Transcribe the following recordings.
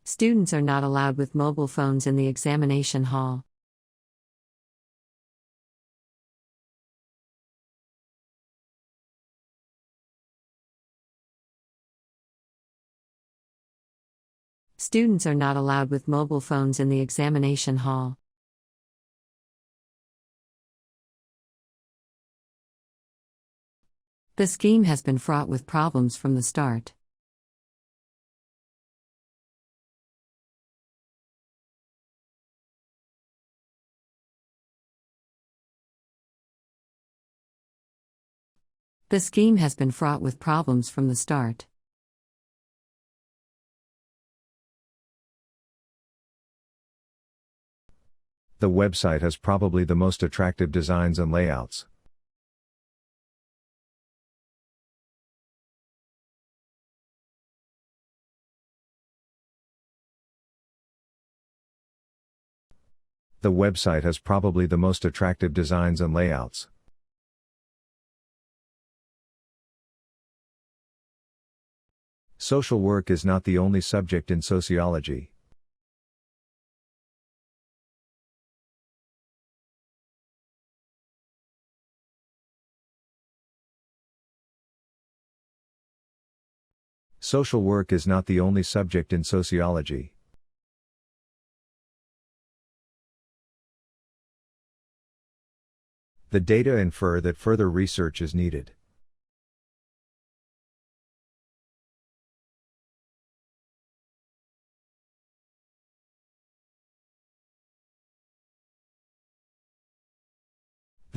Students are not allowed with mobile phones in the examination hall. Students are not allowed with mobile phones in the examination hall. The scheme has been fraught with problems from the start. The scheme has been fraught with problems from the start. The website has probably the most attractive designs and layouts. The website has probably the most attractive designs and layouts. Social work is not the only subject in sociology. Social work is not the only subject in sociology. The data infer that further research is needed.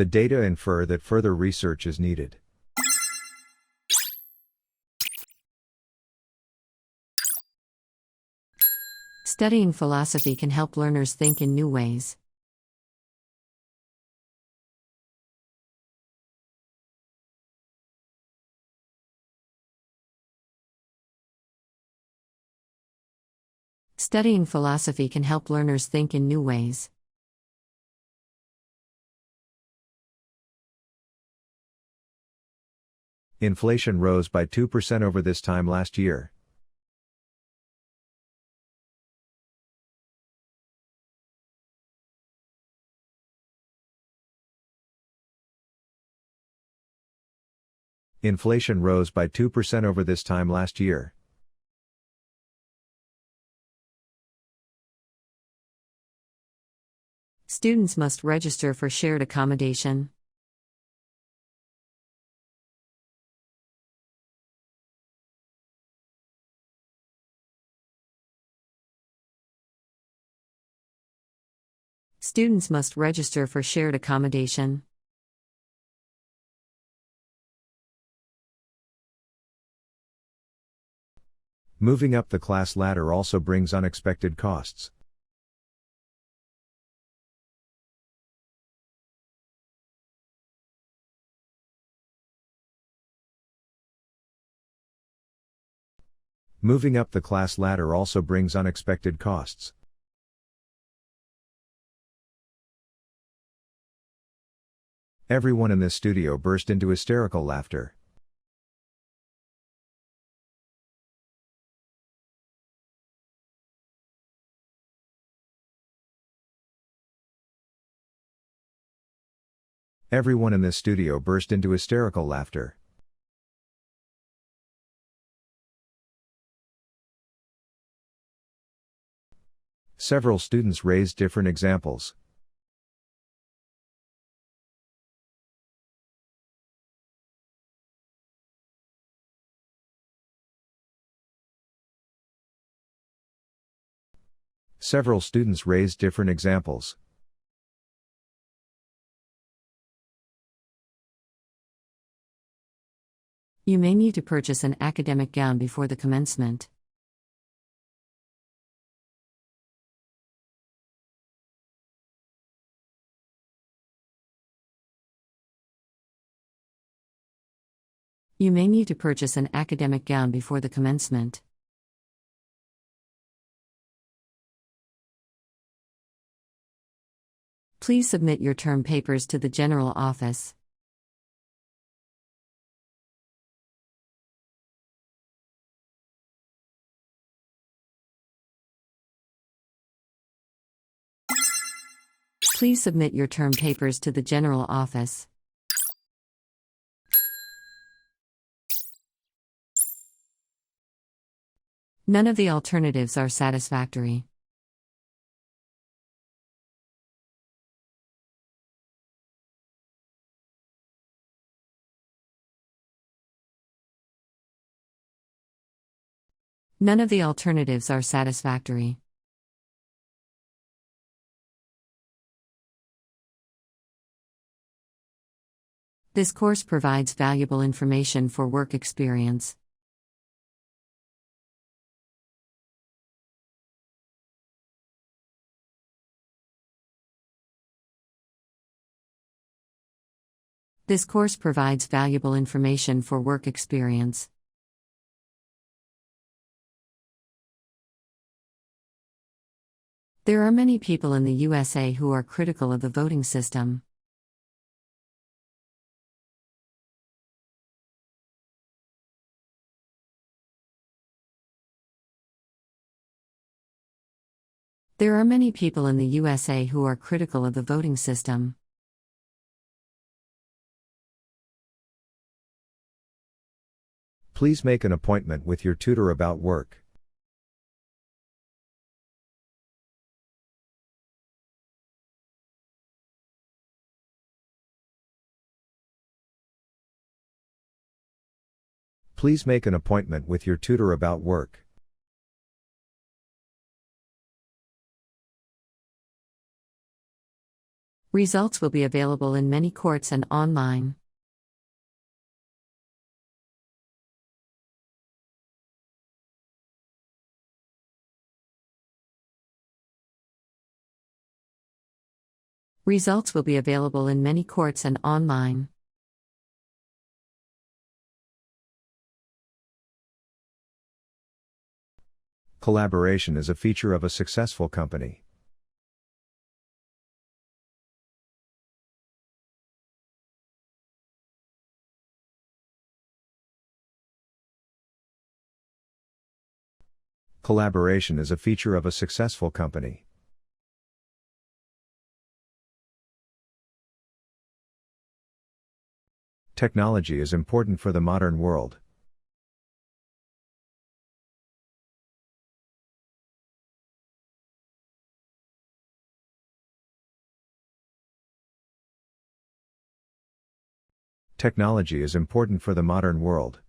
The data infer that further research is needed. Studying philosophy can help learners think in new ways. Studying philosophy can help learners think in new ways. Inflation rose by 2% over this time last year. Inflation rose by 2% over this time last year. Students must register for shared accommodation. Students must register for shared accommodation. Moving up the class ladder also brings unexpected costs. Moving up the class ladder also brings unexpected costs. Everyone in this studio burst into hysterical laughter. Everyone in this studio burst into hysterical laughter. Several students raised different examples. Several students raised different examples. You may need to purchase an academic gown before the commencement. You may need to purchase an academic gown before the commencement. Please submit your term papers to the general office. Please submit your term papers to the General Office. None of the alternatives are satisfactory. None of the alternatives are satisfactory. This course provides valuable information for work experience. This course provides valuable information for work experience. There are many people in the USA who are critical of the voting system. There are many people in the USA who are critical of the voting system. Please make an appointment with your tutor about work. Please make an appointment with your tutor about work. Results will be available in many courts and online. Results will be available in many courts and online. Collaboration is a feature of a successful company. Collaboration is a feature of a successful company. Technology is important for the modern world. Technology is important for the modern world.